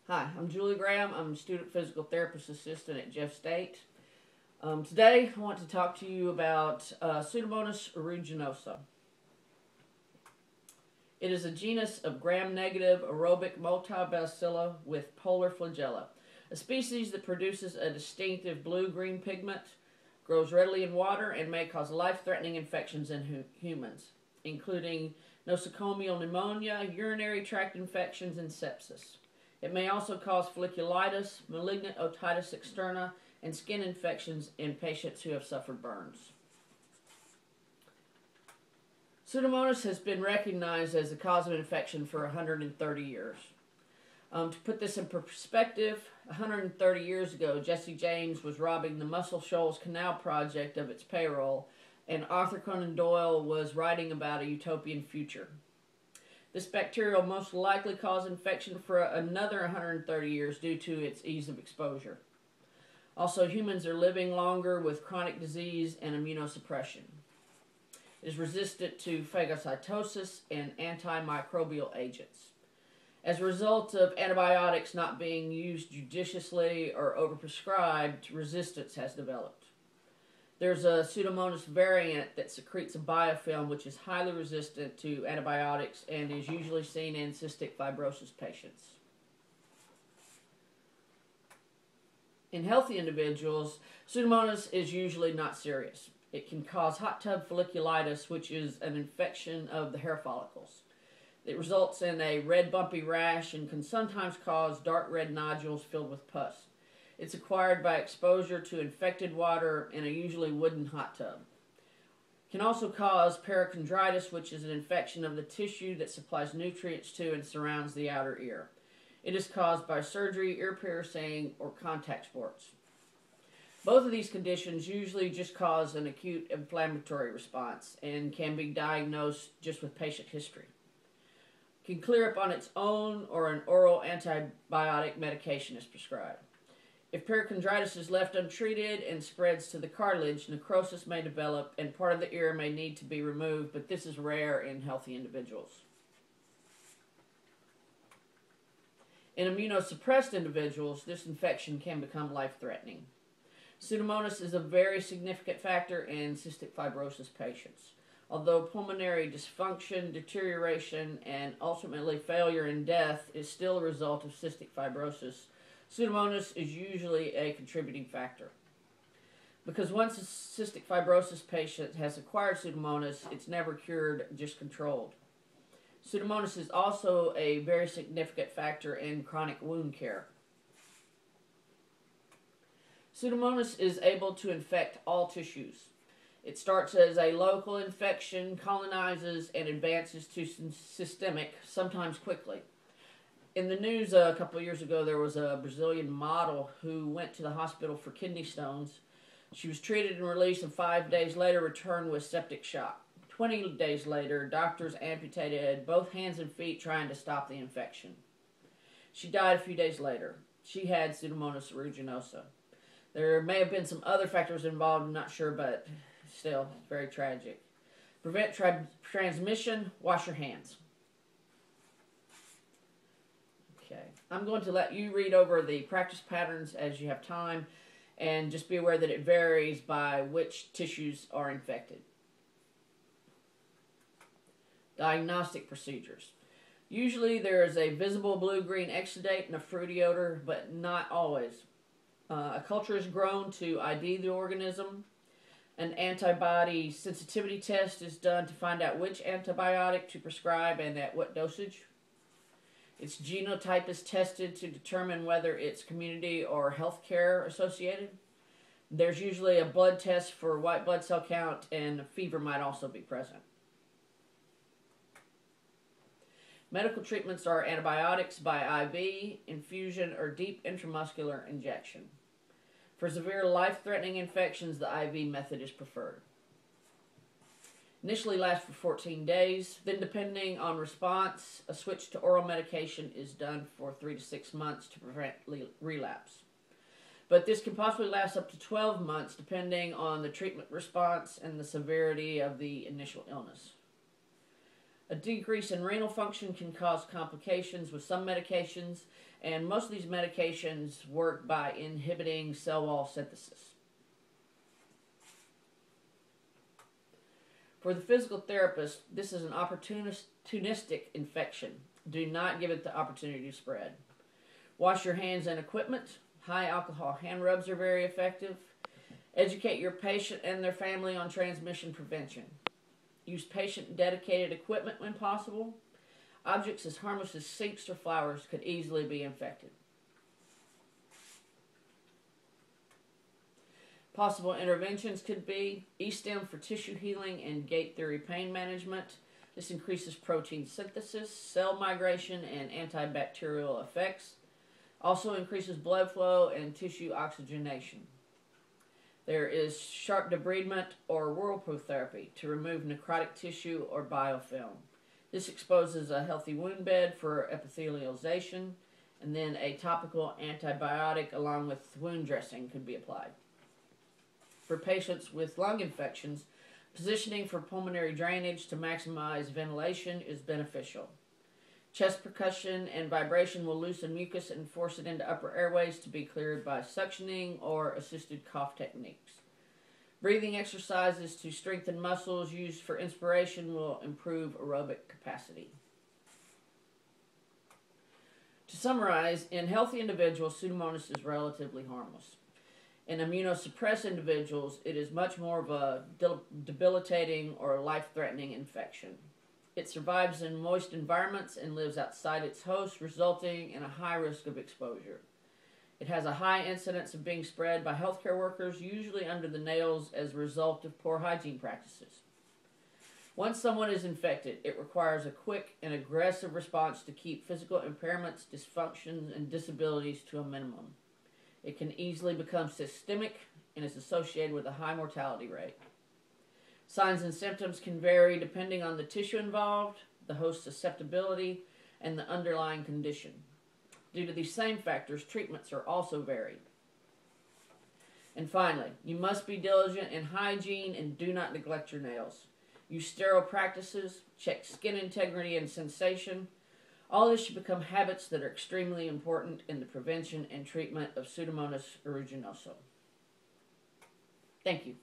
Hi, I'm Julie Graham. I'm a student physical therapist assistant at Jeff State. Today, I want to talk to you about Pseudomonas aeruginosa. It is a genus of gram-negative aerobic multibacilla with polar flagella, a species that produces a distinctive blue-green pigment, grows readily in water, and may cause life-threatening infections in humans, including nosocomial pneumonia, urinary tract infections, and sepsis. It may also cause folliculitis, malignant otitis externa, and skin infections in patients who have suffered burns. Pseudomonas has been recognized as the cause of infection for 130 years. To put this in perspective, 130 years ago, Jesse James was robbing the Muscle Shoals Canal Project of its payroll, and Arthur Conan Doyle was writing about a utopian future. This bacteria will most likely cause infection for another 130 years due to its ease of exposure. Also, humans are living longer with chronic disease and immunosuppression. It is resistant to phagocytosis and antimicrobial agents. As a result of antibiotics not being used judiciously or overprescribed, resistance has developed. There's a Pseudomonas variant that secretes a biofilm which is highly resistant to antibiotics and is usually seen in cystic fibrosis patients. In healthy individuals, Pseudomonas is usually not serious. It can cause hot tub folliculitis, which is an infection of the hair follicles. It results in a red bumpy rash and can sometimes cause dark red nodules filled with pus. It's acquired by exposure to infected water in a usually wooden hot tub. It can also cause perichondritis, which is an infection of the tissue that supplies nutrients to and surrounds the outer ear. It is caused by surgery, ear piercing, or contact sports. Both of these conditions usually just cause an acute inflammatory response and can be diagnosed just with patient history. It can clear up on its own, or an oral antibiotic medication is prescribed. If perichondritis is left untreated and spreads to the cartilage, necrosis may develop and part of the ear may need to be removed, but this is rare in healthy individuals. In immunosuppressed individuals, this infection can become life-threatening. Pseudomonas is a very significant factor in cystic fibrosis patients. Although pulmonary dysfunction, deterioration, and ultimately failure and death is still a result of cystic fibrosis, Pseudomonas is usually a contributing factor. Because once a cystic fibrosis patient has acquired Pseudomonas, it's never cured, just controlled. Pseudomonas is also a very significant factor in chronic wound care. Pseudomonas is able to infect all tissues. It starts as a local infection, colonizes, and advances to systemic, sometimes quickly. In the news a couple of years ago, there was a Brazilian model who went to the hospital for kidney stones. She was treated and released, and 5 days later returned with septic shock. 20 days later, doctors amputated both hands and feet trying to stop the infection. She died a few days later. She had Pseudomonas aeruginosa. There may have been some other factors involved, I'm not sure, but still, very tragic. Prevent transmission, wash your hands. Okay, I'm going to let you read over the practice patterns as you have time, and just be aware that it varies by which tissues are infected. Diagnostic procedures. Usually there is a visible blue-green exudate and a fruity odor, but not always. A culture is grown to ID the organism. An antibody sensitivity test is done to find out which antibiotic to prescribe and at what dosage. Its genotype is tested to determine whether it's community or healthcare associated. There's usually a blood test for white blood cell count, and a fever might also be present. Medical treatments are antibiotics by IV, infusion, or deep intramuscular injection. For severe life-threatening infections, the IV method is preferred. Initially lasts for 14 days. Then, depending on response, a switch to oral medication is done for 3 to 6 months to prevent relapse. But this can possibly last up to 12 months depending on the treatment response and the severity of the initial illness. A decrease in renal function can cause complications with some medications, and most of these medications work by inhibiting cell wall synthesis. For the physical therapist, this is an opportunistic infection. Do not give it the opportunity to spread. Wash your hands and equipment. High alcohol hand rubs are very effective. Educate your patient and their family on transmission prevention. Use patient-dedicated equipment when possible. Objects as harmless as sinks or flowers could easily be infected. Possible interventions could be E-stem for tissue healing and gate theory pain management. This increases protein synthesis, cell migration, and antibacterial effects. Also increases blood flow and tissue oxygenation. There is sharp debridement or whirlpool therapy to remove necrotic tissue or biofilm. This exposes a healthy wound bed for epithelialization, and then a topical antibiotic along with wound dressing could be applied. For patients with lung infections, positioning for pulmonary drainage to maximize ventilation is beneficial. Chest percussion and vibration will loosen mucus and force it into upper airways to be cleared by suctioning or assisted cough techniques. Breathing exercises to strengthen muscles used for inspiration will improve aerobic capacity. To summarize, in healthy individuals, Pseudomonas is relatively harmless. In immunosuppressed individuals, it is much more of a debilitating or life-threatening infection. It survives in moist environments and lives outside its host, resulting in a high risk of exposure. It has a high incidence of being spread by healthcare workers, usually under the nails as a result of poor hygiene practices. Once someone is infected, it requires a quick and aggressive response to keep physical impairments, dysfunctions, and disabilities to a minimum. It can easily become systemic and is associated with a high mortality rate. Signs and symptoms can vary depending on the tissue involved, the host's susceptibility, and the underlying condition. Due to these same factors, treatments are also varied. And finally, you must be diligent in hygiene and do not neglect your nails. Use sterile practices, check skin integrity and sensation. All this should become habits that are extremely important in the prevention and treatment of Pseudomonas aeruginosa. Thank you.